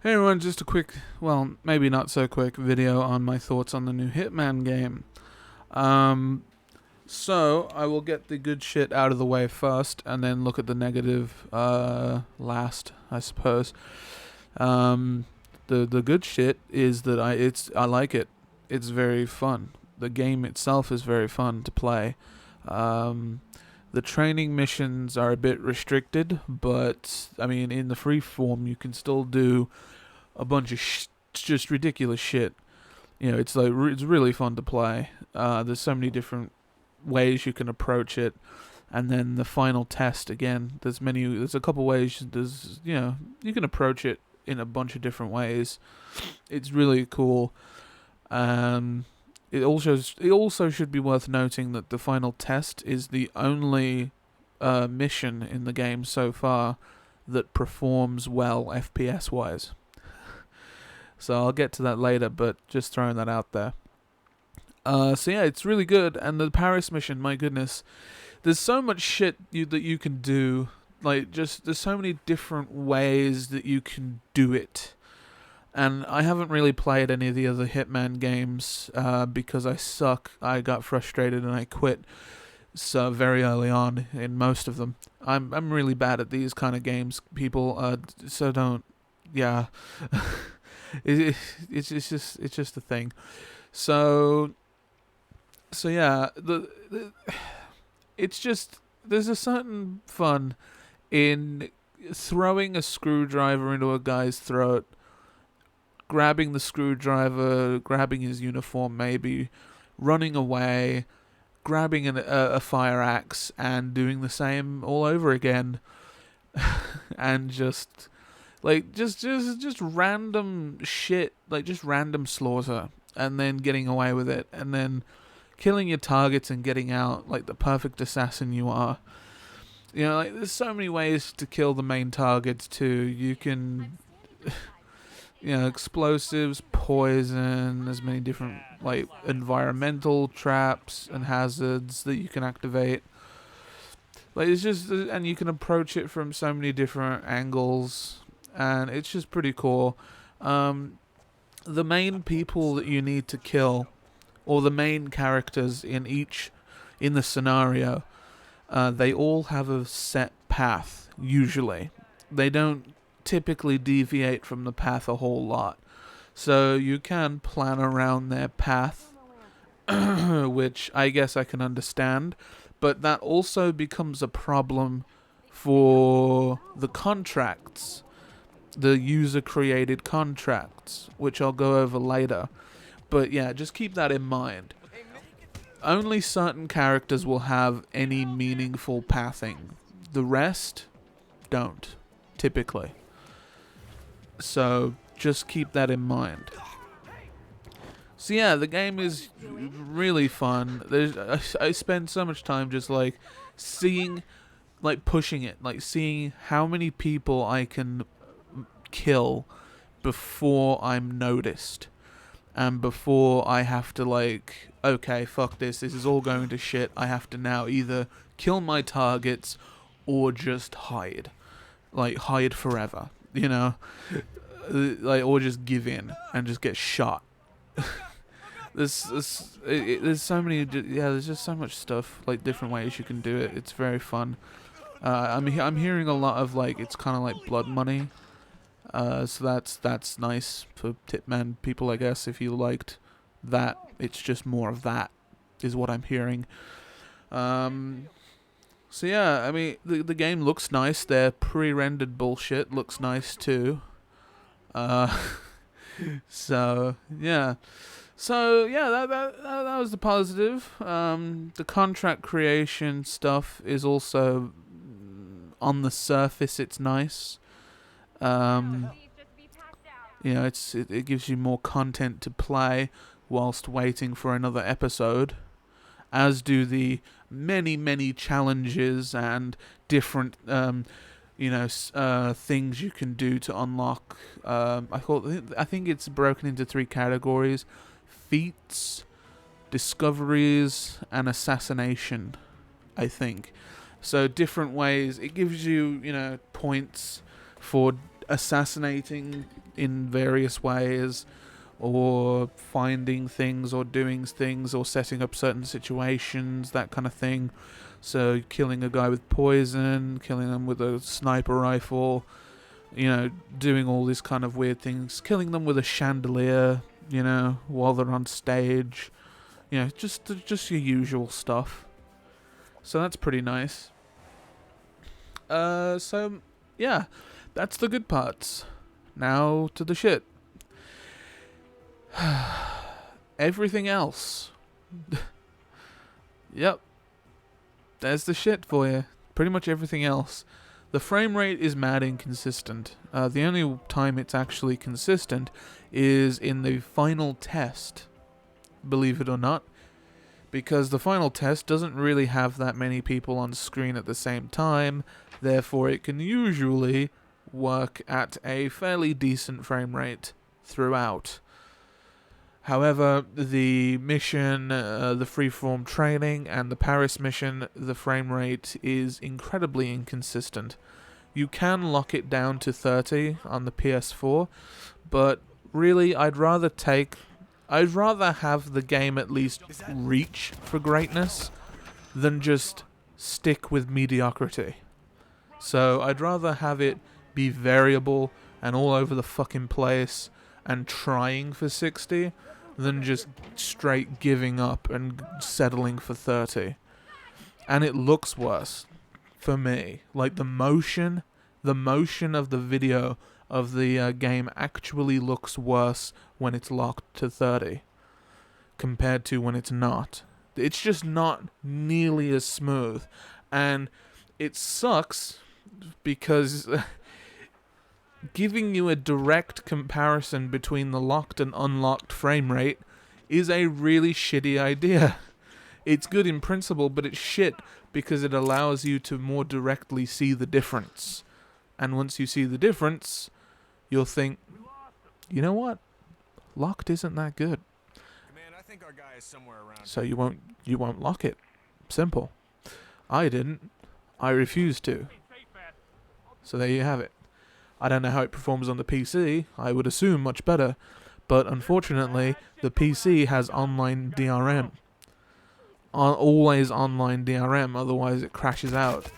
Hey everyone, just a quick, well, maybe not so quick video on my thoughts on the new Hitman game. Um, so I will get the good shit out of the way first, and then look at the negative last, I suppose. The good shit is that I like it. It's very fun. The game itself is very fun to play. The training missions are a bit restricted, but I mean, in the free form, you can still do a bunch of just ridiculous shit. You know, it's like it's really fun to play. There's so many different ways you can approach it, and then the final test again. There's a couple ways. You can approach it in a bunch of different ways. It's really cool. It also should be worth noting that the final test is the only mission in the game so far that performs well FPS wise. So I'll get to that later, but just throwing that out there. So yeah, it's really good, and the Paris mission, my goodness, there's so much shit that you can do. There's so many different ways that you can do it. And I haven't really played any of the other Hitman games because I suck. I got frustrated and I quit so very early on in most of them. I'm really bad at these kind of games, people. So don't, yeah. It's just a thing. So yeah, it's just there's a certain fun in throwing a screwdriver into a guy's throat, grabbing the screwdriver, grabbing his uniform, maybe running away, grabbing a fire axe, and doing the same all over again, and just random shit, just random slaughter, and then getting away with it, and then killing your targets and getting out like the perfect assassin you are. You know, there's so many ways to kill the main targets too. You can, explosives, poison, there's many different environmental traps and hazards that you can activate. And you can approach it from so many different angles, and it's just pretty cool. The main people that you need to kill, or the main characters in the scenario, they all have a set path, usually. They don't typically deviate from the path a whole lot. So you can plan around their path, which I guess I can understand, but that also becomes a problem for the contracts, the user-created contracts, which I'll go over later. But yeah, just keep that in mind. Only certain characters will have any meaningful pathing. The rest don't, typically. So just keep that in mind. So yeah, the game is really fun. I spend so much time just seeing, pushing it, seeing how many people I can kill before I'm noticed, and before I have to okay, fuck this is all going to shit. I have to now either kill my targets or just hide forever, or just give in and just get shot. There's so many, there's just so much stuff, different ways you can do it. It's very fun. I'm hearing a lot of it's kind of like blood money. So that's nice for Hitman people, I guess. If you liked that, it's just more of that, is what I'm hearing. So yeah, I mean, the game looks nice. Their pre-rendered bullshit looks nice too. So yeah. That was the positive. The contract creation stuff is also, on the surface, it's nice. It gives you more content to play whilst waiting for another episode, as do the many challenges and different things you can do to unlock. I think it's broken into 3 categories: feats, discoveries, and assassination, I think. So different ways. It gives you, points for assassinating in various ways, or finding things, or doing things, or setting up certain situations, that kind of thing. So killing a guy with poison, killing them with a sniper rifle, doing all these kind of weird things, killing them with a chandelier, while they're on stage, just your usual stuff. So that's pretty nice. So yeah, that's the good parts. Now to the shit. Everything else. Yep. There's the shit for you. Pretty much everything else. The frame rate is mad inconsistent. The only time it's actually consistent is in the final test, believe it or not, because the final test doesn't really have that many people on screen at the same time, therefore it can usually work at a fairly decent frame rate throughout. However, the mission, the freeform training, and the Paris mission, the frame rate is incredibly inconsistent. You can lock it down to 30 on the PS4, but really, I'd rather have the game at least reach for greatness than just stick with mediocrity. So I'd rather have it be variable and all over the fucking place and trying for 60 than just straight giving up and settling for 30. And it looks worse for me. Like the motion of the video of the game actually looks worse when it's locked to 30 compared to when it's not. It's just not nearly as smooth, and it sucks because giving you a direct comparison between the locked and unlocked frame rate is a really shitty idea. It's good in principle, but it's shit because it allows you to more directly see the difference. And once you see the difference, you'll think, you know what? Locked isn't that good. Command, I think our guy is somewhere around. So you won't lock it. Simple. I didn't. I refused to. So there you have it. I don't know how it performs on the PC. I would assume much better. But unfortunately, the PC has online DRM. Always online DRM, otherwise it crashes out.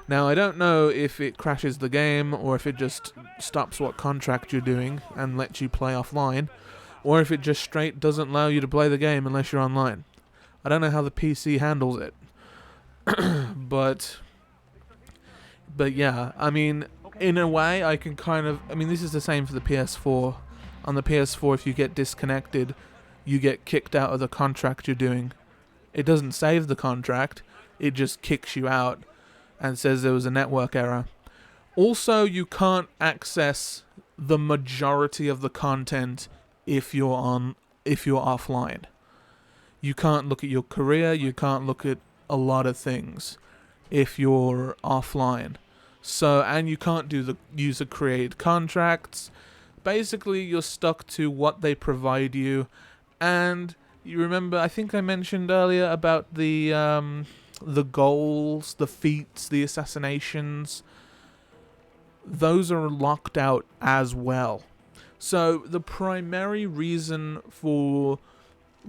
Now, I don't know if it crashes the game, or if it just stops what contract you're doing and lets you play offline, or if it just straight doesn't allow you to play the game unless you're online. I don't know how the PC handles it. But yeah, I mean, in a way, this is the same for the PS4. On the PS4, if you get disconnected, you get kicked out of the contract you're doing. It doesn't save the contract, it just kicks you out and says there was a network error. Also, you can't access the majority of the content if you're offline. You can't look at your career, you can't look at a lot of things if you're offline. So, and you can't do the user created contracts. Basically, you're stuck to what they provide you. And you remember, I think I mentioned earlier about the goals, the feats, the assassinations. Those are locked out as well. So the primary reason for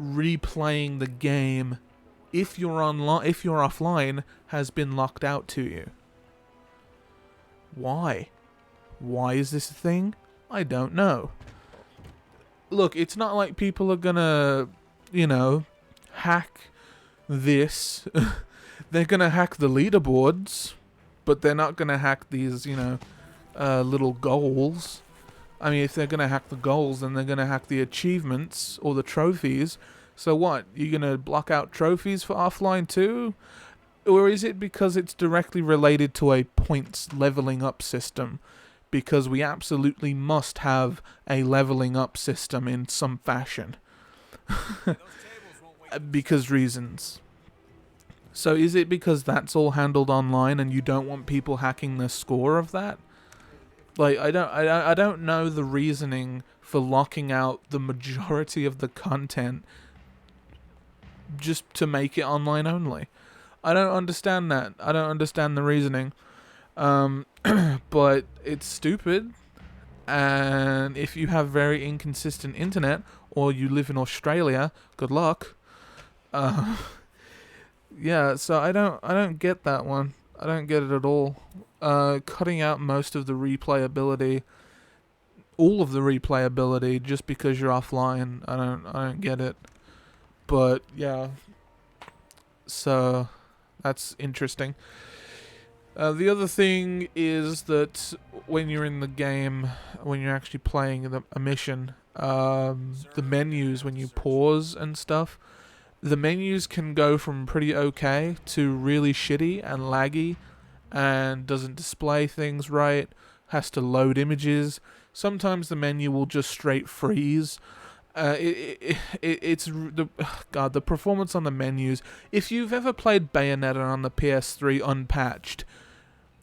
replaying the game, if you're offline, has been locked out to you. Why? Why is this a thing? I don't know. Look, it's not like people are gonna, hack this. They're gonna hack the leaderboards, but they're not gonna hack these, little goals. I mean, if they're gonna hack the goals, then they're gonna hack the achievements or the trophies. So what? You're gonna block out trophies for offline too? Or is it because it's directly related to a points leveling up system? Because we absolutely must have a leveling up system in some fashion. Because reasons. So is it because that's all handled online and you don't want people hacking the score of that? Like, I don't know the reasoning for locking out the majority of the content just to make it online only. I don't understand that. I don't understand the reasoning. But it's stupid. And if you have very inconsistent internet, or you live in Australia, good luck. Yeah, so I don't get that one. I don't get it at all. Cutting out most of the replayability, all of the replayability, just because you're offline. I don't get it. But yeah, so that's interesting. The other thing is that when you're in the game, when you're actually playing a mission, the menus, when you pause and stuff, the menus can go from pretty okay to really shitty and laggy and doesn't display things right, has to load images. Sometimes the menu will just straight freeze. It's the performance on the menus. If you've ever played Bayonetta on the PS3 unpatched,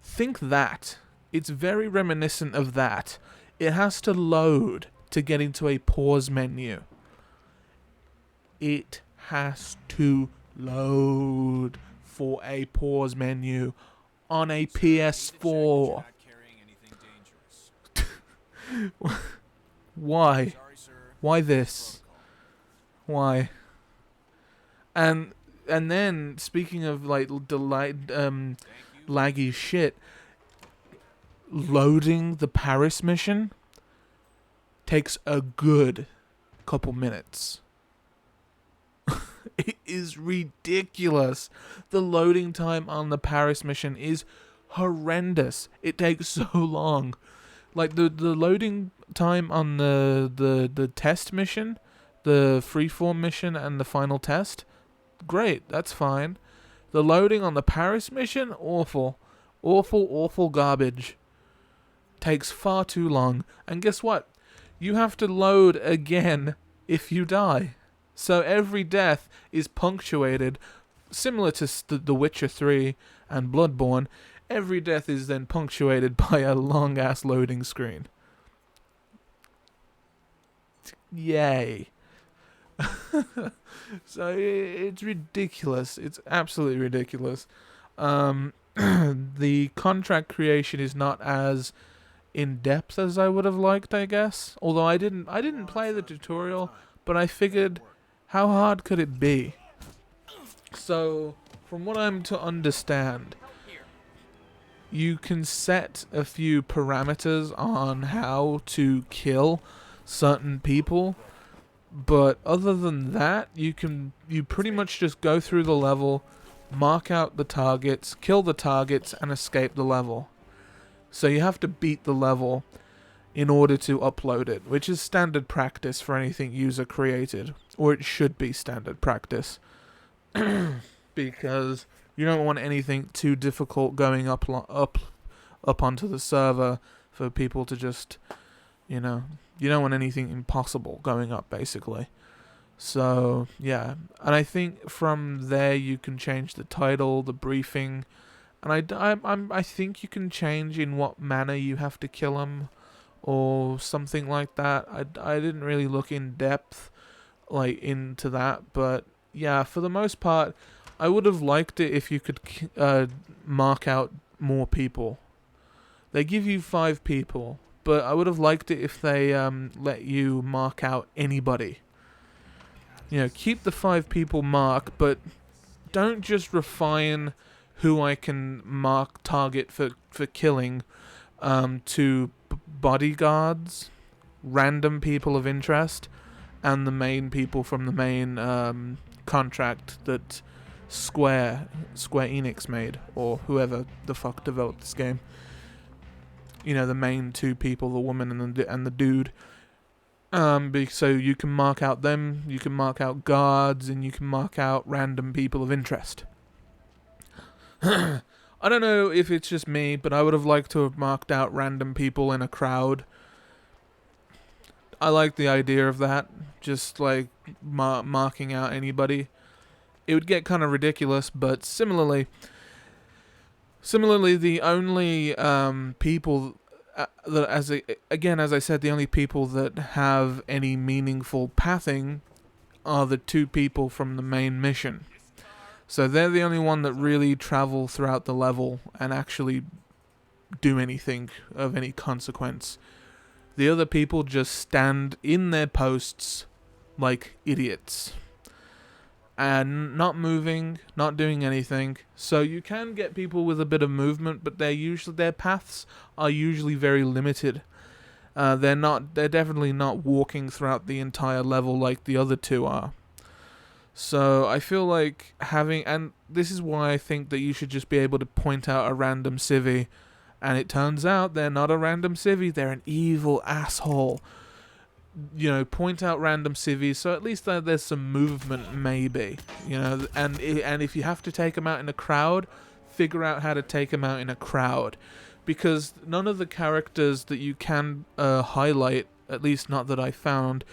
think that. It's very reminiscent of that. It has to load to get into a pause menu. It has to load for a pause menu on a PS4. Why? Why this? Why? And then speaking of like laggy shit, loading the Paris mission takes a good couple minutes. It is ridiculous. The loading time on the Paris mission is horrendous. It takes so long. Like the loading time on the test mission, the freeform mission and the final test, great, that's fine. The loading on the Paris mission, awful. Awful garbage. Takes far too long. And guess what? You have to load again if you die. So every death is punctuated, similar to The Witcher 3 and Bloodborne. Every death is then punctuated by a long-ass loading screen. Yay. So it's ridiculous. It's absolutely ridiculous. The contract creation is not as in-depth as I would have liked, I guess. Although I didn't play the tutorial, but I figured, how hard could it be? So, from what I'm to understand, you can set a few parameters on how to kill certain people, but other than that, you pretty much just go through the level, mark out the targets, kill the targets, and escape the level. So you have to beat the level in order to upload it, which is standard practice for anything user created, or it should be standard practice, because you don't want anything too difficult going up onto the server for people to just, you don't want anything impossible going up, basically. So yeah, and I think from there you can change the title, the briefing, and I think you can change in what manner you have to kill them, or something like that. I didn't really look in depth like into that, but yeah, for the most part, I would have liked it if you could mark out more people. They give you 5 people, but I would have liked it if they let you mark out anybody. Keep the 5 people mark, but don't just refine who I can target for killing to bodyguards, random people of interest, and the main people from the main contract that Square Enix made, or whoever the fuck developed this game. The main 2 people, the woman and the dude. So you can mark out them, you can mark out guards, and you can mark out random people of interest. I don't know if it's just me, but I would have liked to have marked out random people in a crowd. I like the idea of that, just like marking out anybody. It would get kind of ridiculous, but similarly, the only people that, as I said, the only people that have any meaningful pathing are the 2 people from the main mission. So they're the only one that really travel throughout the level and actually do anything of any consequence. The other people just stand in their posts like idiots and not moving, not doing anything. So you can get people with a bit of movement, but their paths are usually very limited. They're definitely not walking throughout the entire level like the other two are. So I feel like and this is why I think that you should just be able to point out a random civvy, and it turns out they're not a random civvy, they're an evil asshole. Point out random civvies, so at least there's some movement, maybe. And if you have to take them out in a crowd, figure out how to take them out in a crowd. Because none of the characters that you can highlight, at least not that I found,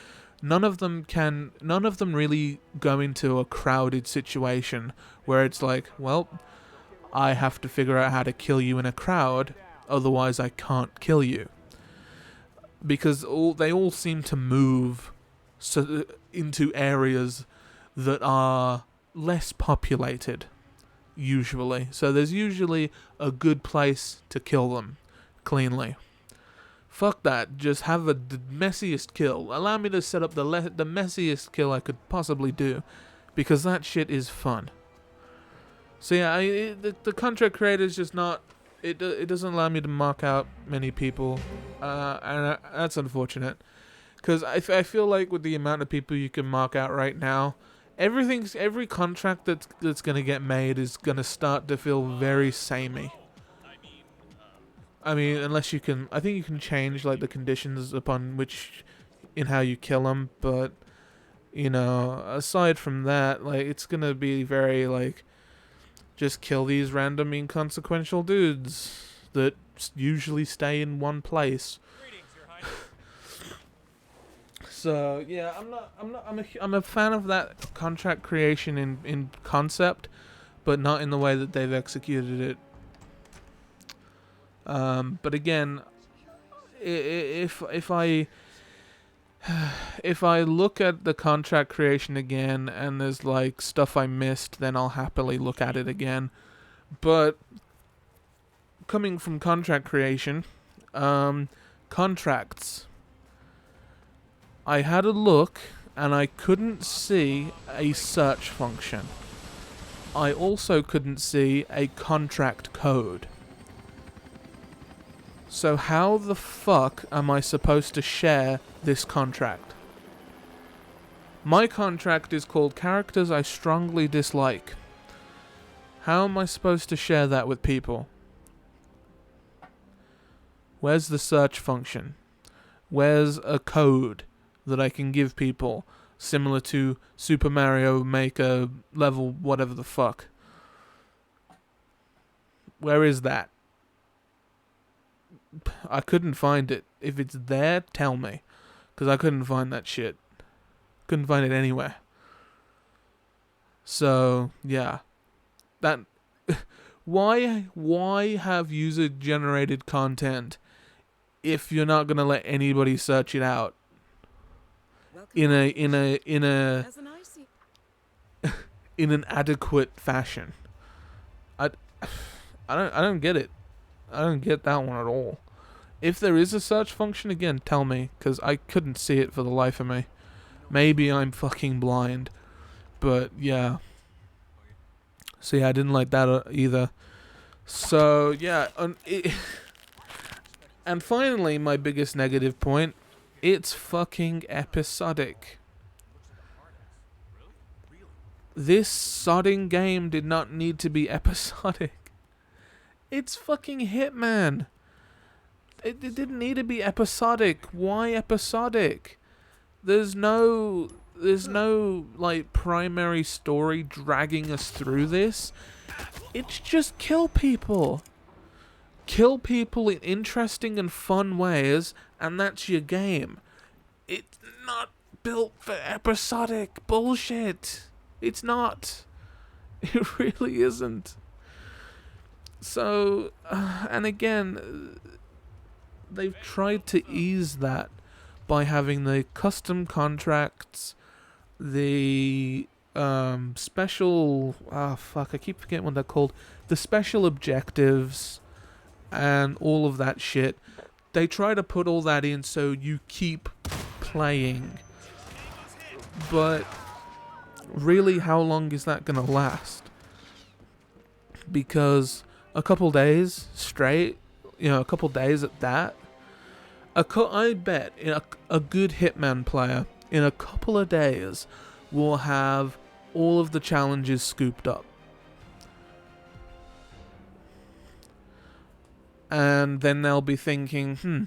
none of them really go into a crowded situation where it's like, well, I have to figure out how to kill you in a crowd, otherwise I can't kill you. Because they all seem to move into areas that are less populated, usually. So there's usually a good place to kill them cleanly. Fuck that, just have the messiest kill. Allow me to set up the messiest kill I could possibly do, because that shit is fun. So yeah, the contract creator is just not... It doesn't allow me to mark out many people, and that's unfortunate. Because I feel like with the amount of people you can mark out right now, every contract that's gonna get made is gonna start to feel very samey. I mean, unless you can, I think you can change like the conditions upon which in how you kill them, but aside from that, like it's gonna be very like, just kill these random inconsequential dudes that usually stay in one place. So yeah, I'm a fan of that contract creation in concept, but not in the way that they've executed it. But again, if I look at the contract creation again and there's like stuff I missed, then I'll happily look at it again. But coming from contract creation, contracts, I had a look and I couldn't see a search function. I also couldn't see a contract code. So how the fuck am I supposed to share this contract? My contract is called Characters I Strongly Dislike. How am I supposed to share that with people? Where's the search function? Where's a code that I can give people, similar to Super Mario Maker level whatever the fuck? Where is that? I couldn't find it. If it's there, tell me. Because I couldn't find that shit. Couldn't find it anywhere. So, yeah. That... Why have user-generated content if you're not gonna let anybody search it out? In an adequate fashion. I don't get it. I don't get that one at all. If there is a search function, again, tell me, because I couldn't see it for the life of me. Maybe I'm fucking blind, but yeah. So yeah, I didn't like that either. So yeah, and finally, my biggest negative point, it's fucking episodic. This sodding game did not need to be episodic. It's fucking Hitman. It didn't need to be episodic. Why episodic? There's no like primary story dragging us through this. It's just kill people. Kill people in interesting and fun ways, and that's your game. It's not built for episodic bullshit. It's not. It really isn't. So, and again, they've tried to ease that by having the custom contracts, the special... I keep forgetting what they're called. The special objectives, and all of that shit. they try to put all that in so you keep playing. But really, how long is that going to last? Because a couple days straight, a couple days at that, I bet a good Hitman player in a couple of days will have all of the challenges scooped up. And then they'll be thinking,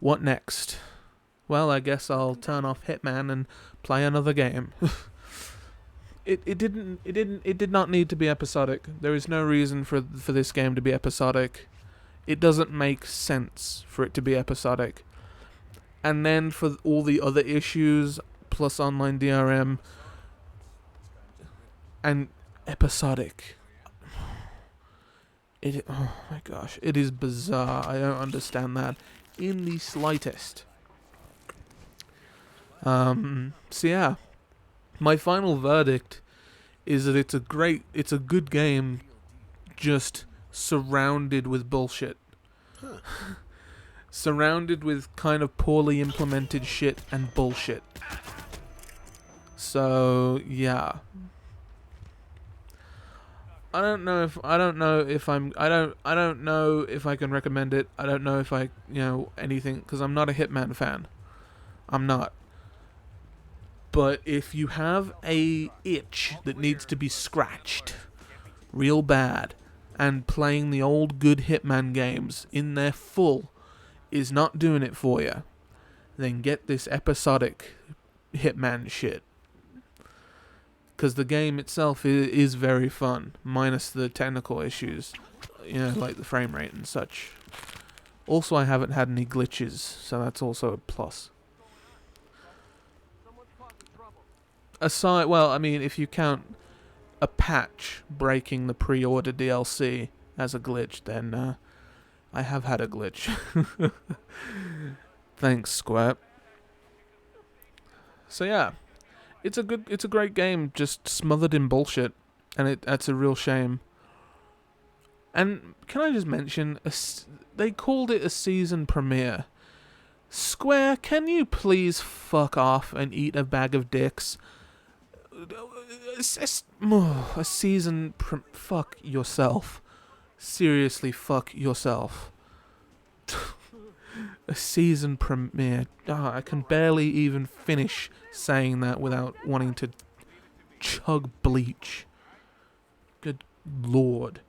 what next? Well, I guess I'll turn off Hitman and play another game. It did not need to be episodic. There is no reason for this game to be episodic. It doesn't make sense for it to be episodic. And then for all the other issues plus online DRM and episodic. Oh my gosh, it is bizarre. I don't understand that in the slightest. So yeah, my final verdict is that it's a good game, just surrounded with bullshit. Surrounded with kind of poorly implemented shit and bullshit. So yeah. I don't know if I don't know if I can recommend it. I don't know if anything, because I'm not a Hitman fan. I'm not. But if you have a itch that needs to be scratched real bad, and playing the old good Hitman games in their full is not doing it for you, then get this episodic Hitman shit. Because the game itself is very fun, minus the technical issues, like the frame rate and such. Also, I haven't had any glitches, so that's also a plus. If you count a patch breaking the pre-order DLC as a glitch, then I have had a glitch. Thanks, Square. So yeah, it's a great game, just smothered in bullshit, and that's a real shame. And can I just mention, they called it a season premiere. Square, can you please fuck off and eat a bag of dicks? A season fuck yourself. Seriously, fuck yourself. A season premiere. I can barely even finish saying that without wanting to chug bleach. Good lord.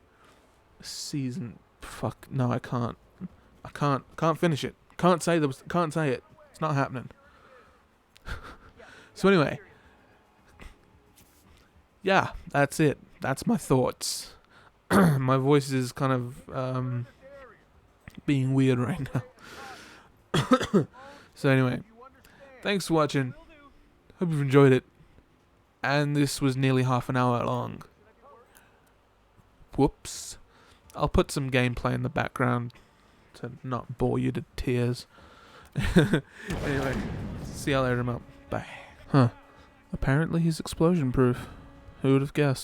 A season. Fuck. No, I can't. I can't finish it. Can't say it. It's not happening. So anyway. Yeah, that's it. That's my thoughts. My voice is kind of being weird right now. So anyway, thanks for watching. Hope you've enjoyed it. And this was nearly half an hour long. Whoops. I'll put some gameplay in the background to not bore you to tears. Anyway, see y'all later, Bye. Huh. Apparently he's explosion proof. Who would have guessed?